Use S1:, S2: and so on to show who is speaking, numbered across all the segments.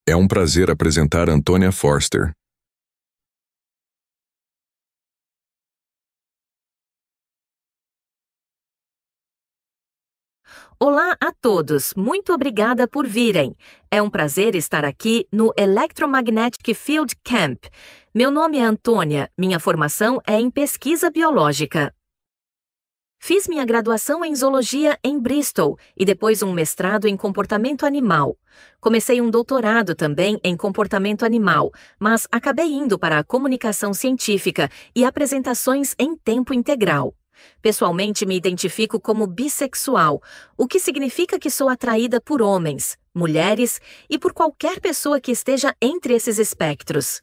S1: É um prazer apresentar Antônia Forster.
S2: Olá a todos, muito obrigada por virem. É um prazer estar aqui no Electromagnetic Field Camp. Meu nome é Antônia, minha formação é em pesquisa biológica. Fiz minha graduação em zoologia em Bristol e depois um mestrado em comportamento animal. Comecei um doutorado também em comportamento animal, mas acabei indo para a comunicação científica e apresentações em tempo integral. Pessoalmente me identifico como bissexual, o que significa que sou atraída por homens, mulheres e por qualquer pessoa que esteja entre esses espectros.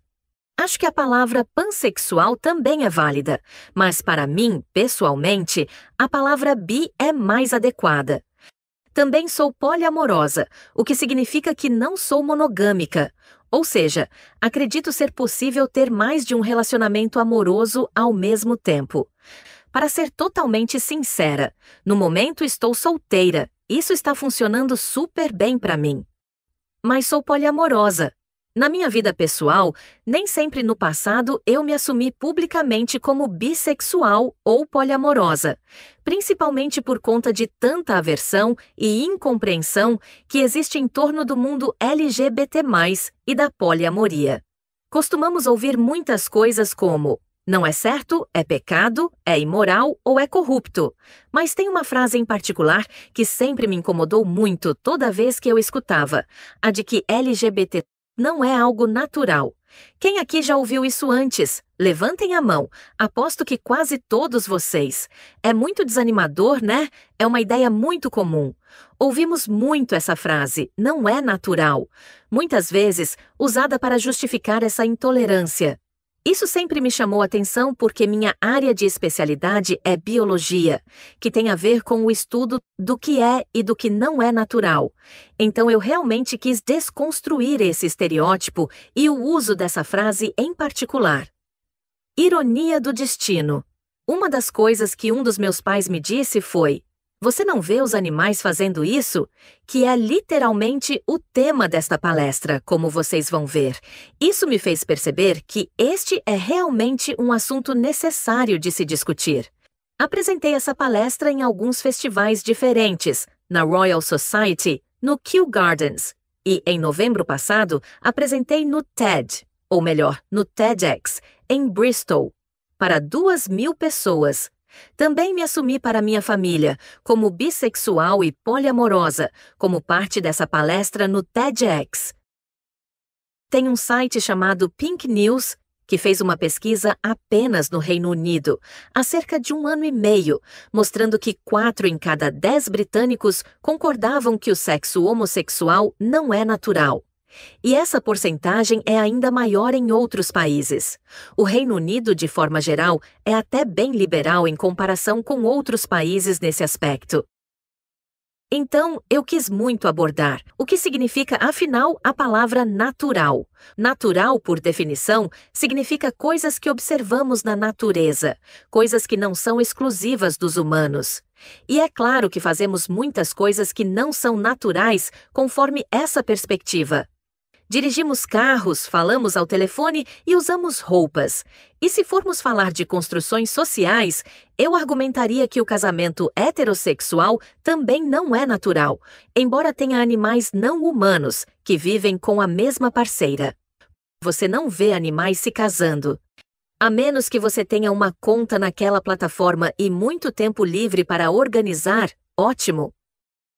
S2: Acho que a palavra pansexual também é válida, mas para mim, pessoalmente, a palavra bi é mais adequada. Também sou poliamorosa, o que significa que não sou monogâmica, ou seja, acredito ser possível ter mais de um relacionamento amoroso ao mesmo tempo. Para ser totalmente sincera, no momento estou solteira, isso está funcionando super bem para mim. Mas sou poliamorosa. Na minha vida pessoal, nem sempre no passado eu me assumi publicamente como bissexual ou poliamorosa, principalmente por conta de tanta aversão e incompreensão que existe em torno do mundo LGBT+, e da poliamoria. Costumamos ouvir muitas coisas como: não é certo, é pecado, é imoral ou é corrupto. Mas tem uma frase em particular que sempre me incomodou muito toda vez que eu escutava, a de que LGBT não é algo natural. Quem aqui já ouviu isso antes? Levantem a mão. Aposto que quase todos vocês. É muito desanimador, né? É uma ideia muito comum. Ouvimos muito essa frase, não é natural. Muitas vezes usada para justificar essa intolerância. Isso sempre me chamou a atenção porque minha área de especialidade é biologia, que tem a ver com o estudo do que é e do que não é natural. Então eu realmente quis desconstruir esse estereótipo e o uso dessa frase em particular. Ironia do destino. Uma das coisas que um dos meus pais me disse foi: "Você não vê os animais fazendo isso?", que é literalmente o tema desta palestra, como vocês vão ver. Isso me fez perceber que este é realmente um assunto necessário de se discutir. Apresentei essa palestra em alguns festivais diferentes, na Royal Society, no Kew Gardens, e em novembro passado apresentei no TED, ou melhor, no TEDx, em Bristol, para 2.000 pessoas. Também me assumi para minha família, como bissexual e poliamorosa, como parte dessa palestra no TEDx. Tem um site chamado Pink News, que fez uma pesquisa apenas no Reino Unido, há cerca de 1 ano e meio, mostrando que 4 em cada 10 britânicos concordavam que o sexo homossexual não é natural. E essa porcentagem é ainda maior em outros países. O Reino Unido, de forma geral, é até bem liberal em comparação com outros países nesse aspecto. Então, eu quis muito abordar o que significa, afinal, a palavra natural. Natural, por definição, significa coisas que observamos na natureza, coisas que não são exclusivas dos humanos. E é claro que fazemos muitas coisas que não são naturais conforme essa perspectiva. Dirigimos carros, falamos ao telefone e usamos roupas. E se formos falar de construções sociais, eu argumentaria que o casamento heterossexual também não é natural, embora tenha animais não humanos que vivem com a mesma parceira. Você não vê animais se casando. A menos que você tenha uma conta naquela plataforma e muito tempo livre para organizar, ótimo.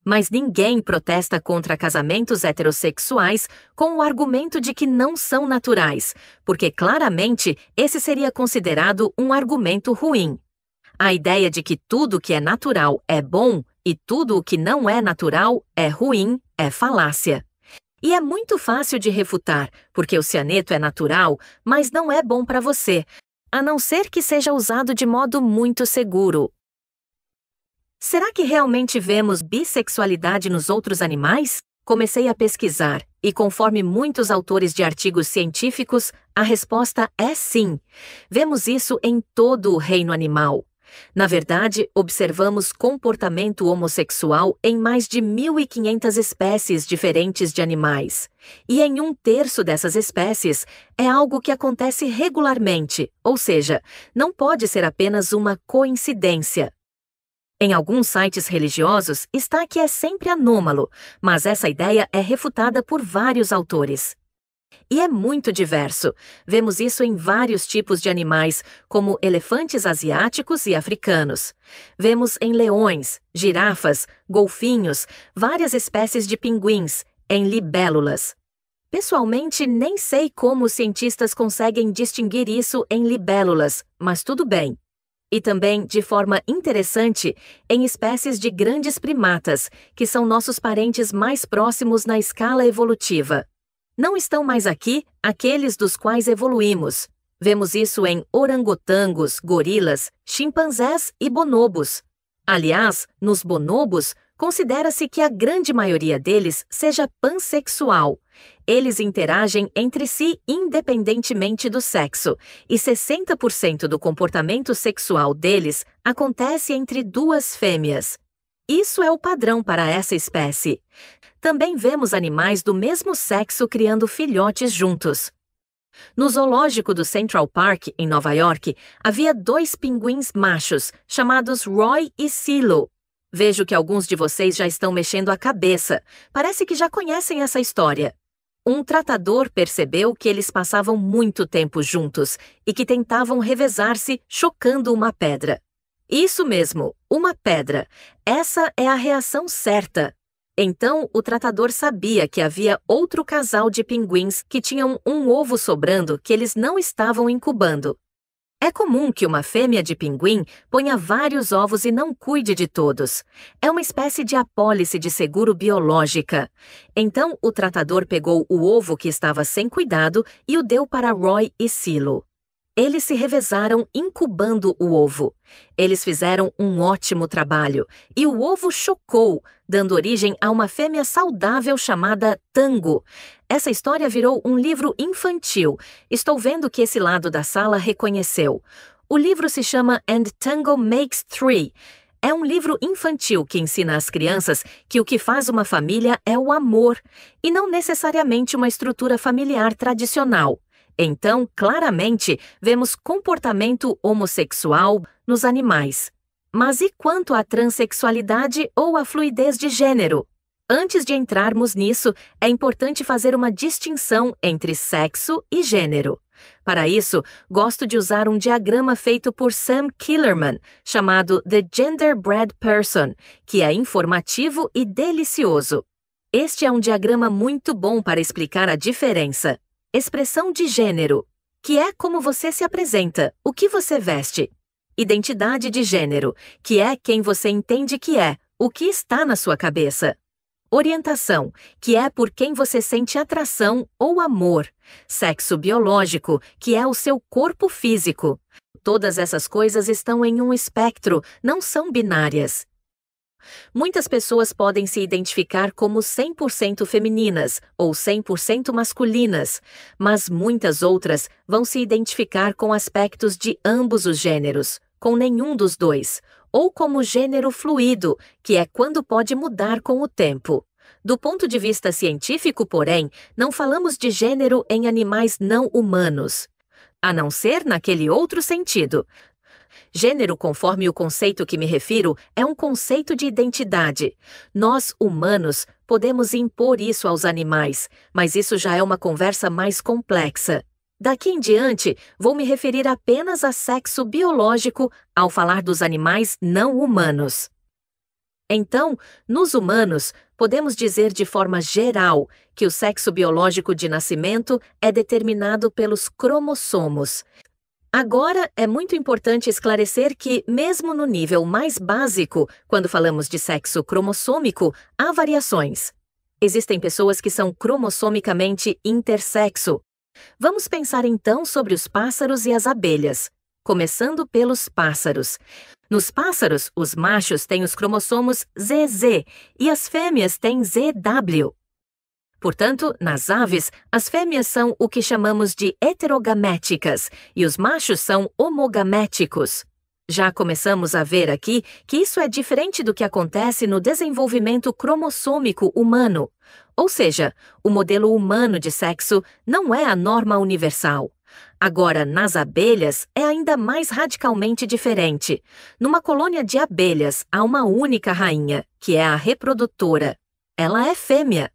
S2: Mas ninguém protesta contra casamentos heterossexuais com o argumento de que não são naturais, porque claramente esse seria considerado um argumento ruim. A ideia de que tudo que é natural é bom e tudo o que não é natural é ruim é falácia. E é muito fácil de refutar, porque o cianeto é natural, mas não é bom para você, a não ser que seja usado de modo muito seguro. Será que realmente vemos bissexualidade nos outros animais? Comecei a pesquisar, e conforme muitos autores de artigos científicos, a resposta é sim. Vemos isso em todo o reino animal. Na verdade, observamos comportamento homossexual em mais de 1.500 espécies diferentes de animais. E em 1/3 dessas espécies, é algo que acontece regularmente, ou seja, não pode ser apenas uma coincidência. Em alguns sites religiosos está que é sempre anômalo, mas essa ideia é refutada por vários autores. E é muito diverso. Vemos isso em vários tipos de animais, como elefantes asiáticos e africanos. Vemos em leões, girafas, golfinhos, várias espécies de pinguins, em libélulas. Pessoalmente, nem sei como os cientistas conseguem distinguir isso em libélulas, mas tudo bem. E também, de forma interessante, em espécies de grandes primatas, que são nossos parentes mais próximos na escala evolutiva. Não estão mais aqui aqueles dos quais evoluímos. Vemos isso em orangotangos, gorilas, chimpanzés e bonobos. Aliás, nos bonobos, considera-se que a grande maioria deles seja pansexual. Eles interagem entre si independentemente do sexo, e 60% do comportamento sexual deles acontece entre duas fêmeas. Isso é o padrão para essa espécie. Também vemos animais do mesmo sexo criando filhotes juntos. No zoológico do Central Park, em Nova York, havia 2 pinguins machos, chamados Roy e Silo. Vejo que alguns de vocês já estão mexendo a cabeça. Parece que já conhecem essa história. Um tratador percebeu que eles passavam muito tempo juntos e que tentavam revezar-se chocando uma pedra. Isso mesmo, uma pedra. Essa é a reação certa. Então, o tratador sabia que havia outro casal de pinguins que tinham um ovo sobrando que eles não estavam incubando. É comum que uma fêmea de pinguim ponha vários ovos e não cuide de todos. É uma espécie de apólice de seguro biológica. Então, o tratador pegou o ovo que estava sem cuidado e o deu para Roy e Silo. Eles se revezaram incubando o ovo. Eles fizeram um ótimo trabalho, e o ovo chocou, dando origem a uma fêmea saudável chamada Tango. Essa história virou um livro infantil. Estou vendo que esse lado da sala reconheceu. O livro se chama And Tango Makes Three. É um livro infantil que ensina às crianças que o que faz uma família é o amor, e não necessariamente uma estrutura familiar tradicional. Então, claramente, vemos comportamento homossexual nos animais. Mas e quanto à transexualidade ou à fluidez de gênero? Antes de entrarmos nisso, é importante fazer uma distinção entre sexo e gênero. Para isso, gosto de usar um diagrama feito por Sam Killerman, chamado The Genderbread Person, que é informativo e delicioso. Este é um diagrama muito bom para explicar a diferença. Expressão de gênero, que é como você se apresenta, o que você veste. Identidade de gênero, que é quem você entende que é, o que está na sua cabeça. Orientação, que é por quem você sente atração ou amor. Sexo biológico, que é o seu corpo físico. Todas essas coisas estão em um espectro, não são binárias. Muitas pessoas podem se identificar como 100% femininas ou 100% masculinas, mas muitas outras vão se identificar com aspectos de ambos os gêneros, com nenhum dos dois, ou como gênero fluido, que é quando pode mudar com o tempo. Do ponto de vista científico, porém, não falamos de gênero em animais não humanos, a não ser naquele outro sentido. Gênero, conforme o conceito que me refiro, é um conceito de identidade. Nós, humanos, podemos impor isso aos animais, mas isso já é uma conversa mais complexa. Daqui em diante, vou me referir apenas a sexo biológico ao falar dos animais não humanos. Então, nos humanos, podemos dizer de forma geral que o sexo biológico de nascimento é determinado pelos cromossomos. Agora, é muito importante esclarecer que, mesmo no nível mais básico, quando falamos de sexo cromossômico, há variações. Existem pessoas que são cromossomicamente intersexo. Vamos pensar então sobre os pássaros e as abelhas, começando pelos pássaros. Nos pássaros, os machos têm os cromossomos ZZ e as fêmeas têm ZW. Portanto, nas aves, as fêmeas são o que chamamos de heterogaméticas e os machos são homogaméticos. Já começamos a ver aqui que isso é diferente do que acontece no desenvolvimento cromossômico humano. Ou seja, o modelo humano de sexo não é a norma universal. Agora, nas abelhas, é ainda mais radicalmente diferente. Numa colônia de abelhas, há uma única rainha, que é a reprodutora. Ela é fêmea.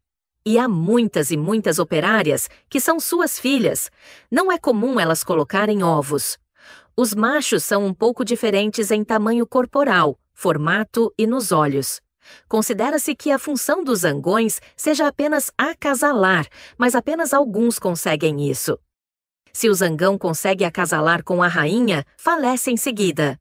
S2: E há muitas e muitas operárias que são suas filhas. Não é comum elas colocarem ovos. Os machos são um pouco diferentes em tamanho corporal, formato e nos olhos. Considera-se que a função dos zangões seja apenas acasalar, mas apenas alguns conseguem isso. Se o zangão consegue acasalar com a rainha, falece em seguida.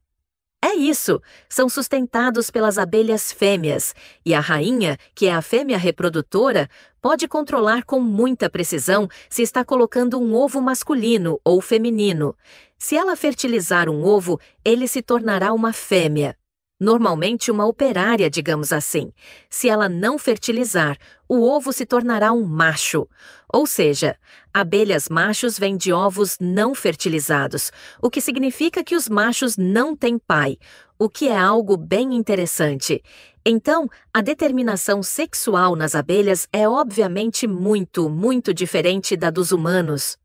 S2: É isso, são sustentados pelas abelhas fêmeas, e a rainha, que é a fêmea reprodutora, pode controlar com muita precisão se está colocando um ovo masculino ou feminino. Se ela fertilizar um ovo, ele se tornará uma fêmea. Normalmente uma operária, digamos assim. Se ela não fertilizar, o ovo se tornará um macho. Ou seja, abelhas machos vêm de ovos não fertilizados, o que significa que os machos não têm pai, o que é algo bem interessante. Então, a determinação sexual nas abelhas é obviamente muito diferente da dos humanos.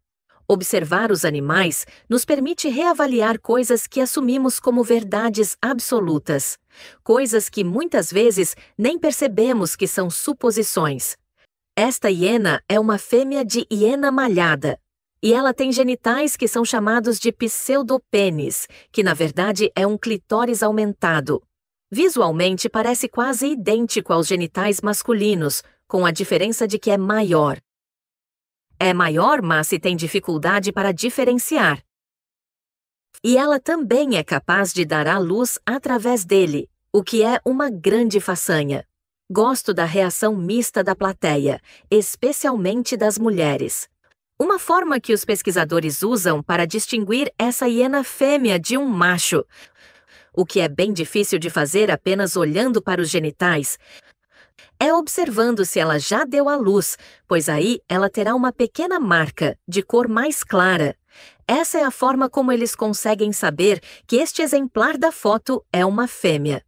S2: Observar os animais nos permite reavaliar coisas que assumimos como verdades absolutas, coisas que muitas vezes nem percebemos que são suposições. Esta hiena é uma fêmea de hiena malhada, e ela tem genitais que são chamados de pseudopênis, que na verdade é um clitóris aumentado. Visualmente parece quase idêntico aos genitais masculinos, com a diferença de que é maior. É maior, mas se tem dificuldade para diferenciar. E ela também é capaz de dar à luz através dele, o que é uma grande façanha. Gosto da reação mista da plateia, especialmente das mulheres. Uma forma que os pesquisadores usam para distinguir essa hiena fêmea de um macho, o que é bem difícil de fazer apenas olhando para os genitais, é observando se ela já deu à luz, pois aí ela terá uma pequena marca, de cor mais clara. Essa é a forma como eles conseguem saber que este exemplar da foto é uma fêmea.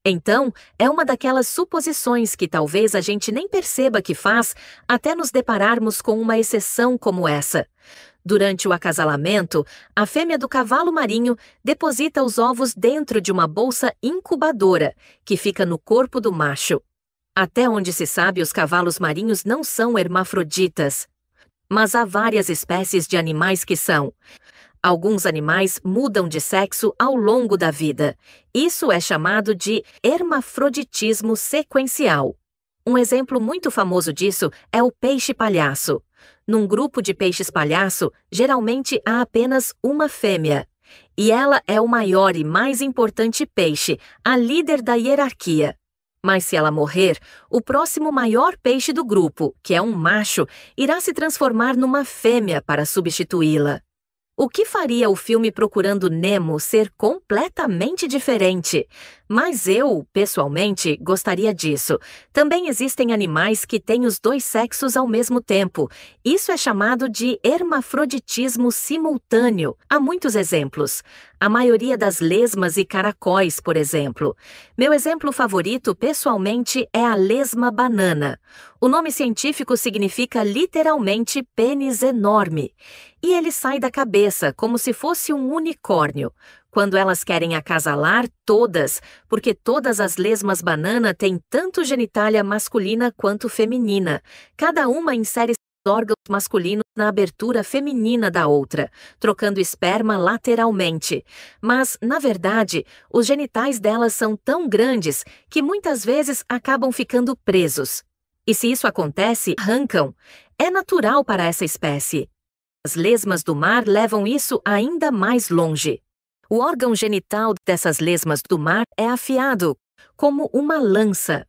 S2: Então, é uma daquelas suposições que talvez a gente nem perceba que faz até nos depararmos com uma exceção como essa. Durante o acasalamento, a fêmea do cavalo marinho deposita os ovos dentro de uma bolsa incubadora, que fica no corpo do macho. Até onde se sabe, os cavalos marinhos não são hermafroditas. Mas há várias espécies de animais que são. Alguns animais mudam de sexo ao longo da vida. Isso é chamado de hermafroditismo sequencial. Um exemplo muito famoso disso é o peixe-palhaço. Num grupo de peixes-palhaço, geralmente há apenas uma fêmea. E ela é o maior e mais importante peixe, a líder da hierarquia. Mas se ela morrer, o próximo maior peixe do grupo, que é um macho, irá se transformar numa fêmea para substituí-la. O que faria o filme Procurando Nemo ser completamente diferente? Mas eu, pessoalmente, gostaria disso. Também existem animais que têm os dois sexos ao mesmo tempo. Isso é chamado de hermafroditismo simultâneo. Há muitos exemplos. A maioria das lesmas e caracóis, por exemplo. Meu exemplo favorito, pessoalmente, é a lesma banana. O nome científico significa literalmente pênis enorme. E ele sai da cabeça como se fosse um unicórnio. Quando elas querem acasalar, todas, porque todas as lesmas banana têm tanto genitália masculina quanto feminina. Cada uma insere órgãos masculinos na abertura feminina da outra, trocando esperma lateralmente. Mas, na verdade, os genitais delas são tão grandes que muitas vezes acabam ficando presos. E se isso acontece, arrancam. É natural para essa espécie. As lesmas do mar levam isso ainda mais longe. O órgão genital dessas lesmas do mar é afiado, como uma lança.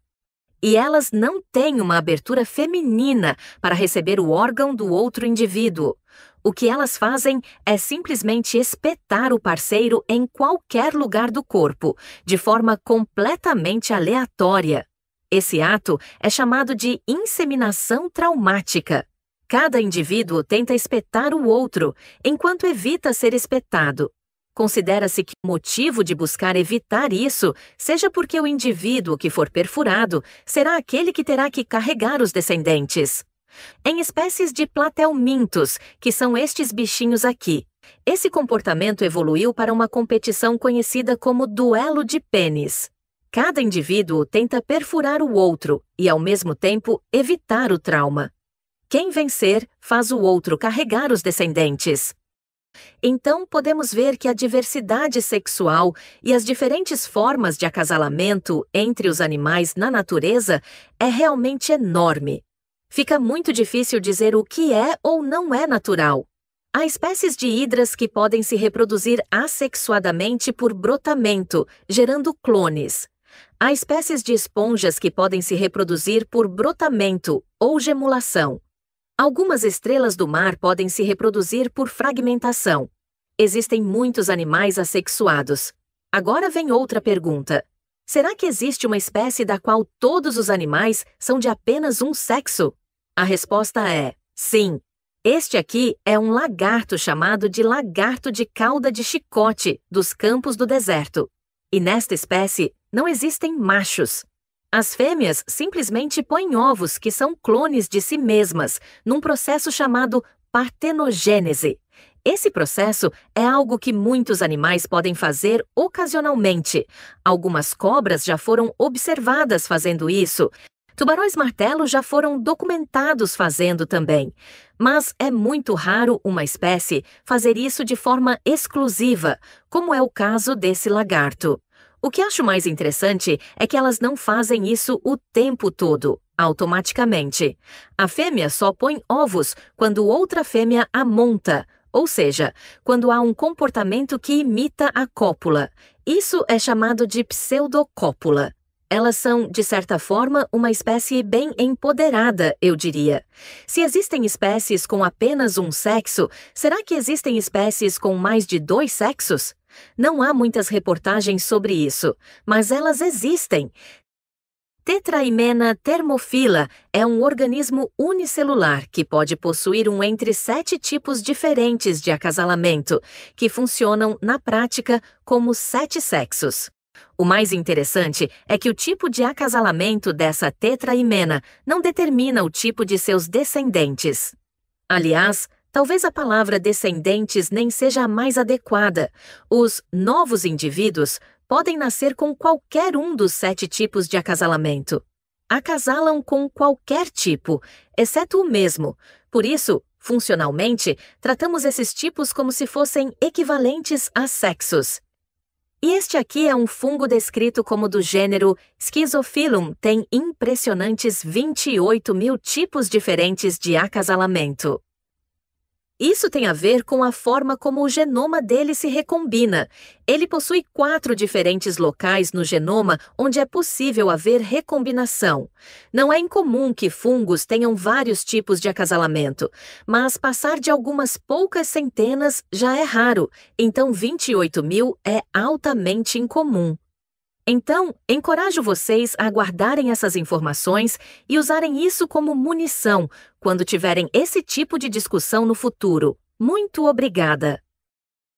S2: E elas não têm uma abertura feminina para receber o órgão do outro indivíduo. O que elas fazem é simplesmente espetar o parceiro em qualquer lugar do corpo, de forma completamente aleatória. Esse ato é chamado de inseminação traumática. Cada indivíduo tenta espetar o outro, enquanto evita ser espetado. Considera-se que o motivo de buscar evitar isso seja porque o indivíduo que for perfurado será aquele que terá que carregar os descendentes. Em espécies de platelmintos, que são estes bichinhos aqui, esse comportamento evoluiu para uma competição conhecida como duelo de pênis. Cada indivíduo tenta perfurar o outro e, ao mesmo tempo, evitar o trauma. Quem vencer faz o outro carregar os descendentes. Então, podemos ver que a diversidade sexual e as diferentes formas de acasalamento entre os animais na natureza é realmente enorme. Fica muito difícil dizer o que é ou não é natural. Há espécies de hidras que podem se reproduzir assexuadamente por brotamento, gerando clones. Há espécies de esponjas que podem se reproduzir por brotamento ou gemulação. Algumas estrelas do mar podem se reproduzir por fragmentação. Existem muitos animais assexuados. Agora vem outra pergunta. Será que existe uma espécie da qual todos os animais são de apenas um sexo? A resposta é sim. Este aqui é um lagarto chamado de lagarto de cauda de chicote dos campos do deserto. E nesta espécie não existem machos. As fêmeas simplesmente põem ovos que são clones de si mesmas, num processo chamado partenogênese. Esse processo é algo que muitos animais podem fazer ocasionalmente. Algumas cobras já foram observadas fazendo isso. Tubarões-martelo já foram documentados fazendo também. Mas é muito raro uma espécie fazer isso de forma exclusiva, como é o caso desse lagarto. O que acho mais interessante é que elas não fazem isso o tempo todo, automaticamente. A fêmea só põe ovos quando outra fêmea a monta, ou seja, quando há um comportamento que imita a cópula. Isso é chamado de pseudocópula. Elas são, de certa forma, uma espécie bem empoderada, eu diria. Se existem espécies com apenas um sexo, será que existem espécies com mais de 2 sexos? Não há muitas reportagens sobre isso, mas elas existem. Tetraimena thermophila é um organismo unicelular que pode possuir entre 7 tipos diferentes de acasalamento, que funcionam, na prática, como 7 sexos. O mais interessante é que o tipo de acasalamento dessa tetraimena não determina o tipo de seus descendentes. Aliás, talvez a palavra descendentes nem seja a mais adequada. Os novos indivíduos podem nascer com qualquer um dos 7 tipos de acasalamento. Acasalam com qualquer tipo, exceto o mesmo. Por isso, funcionalmente, tratamos esses tipos como se fossem equivalentes a sexos. E este aqui é um fungo descrito como do gênero Schizophyllum, tem impressionantes 28.000 tipos diferentes de acasalamento. Isso tem a ver com a forma como o genoma dele se recombina. Ele possui 4 diferentes locais no genoma onde é possível haver recombinação. Não é incomum que fungos tenham vários tipos de acasalamento, mas passar de algumas poucas centenas já é raro, então 28.000 é altamente incomum. Então, encorajo vocês a guardarem essas informações e usarem isso como munição quando tiverem esse tipo de discussão no futuro. Muito obrigada!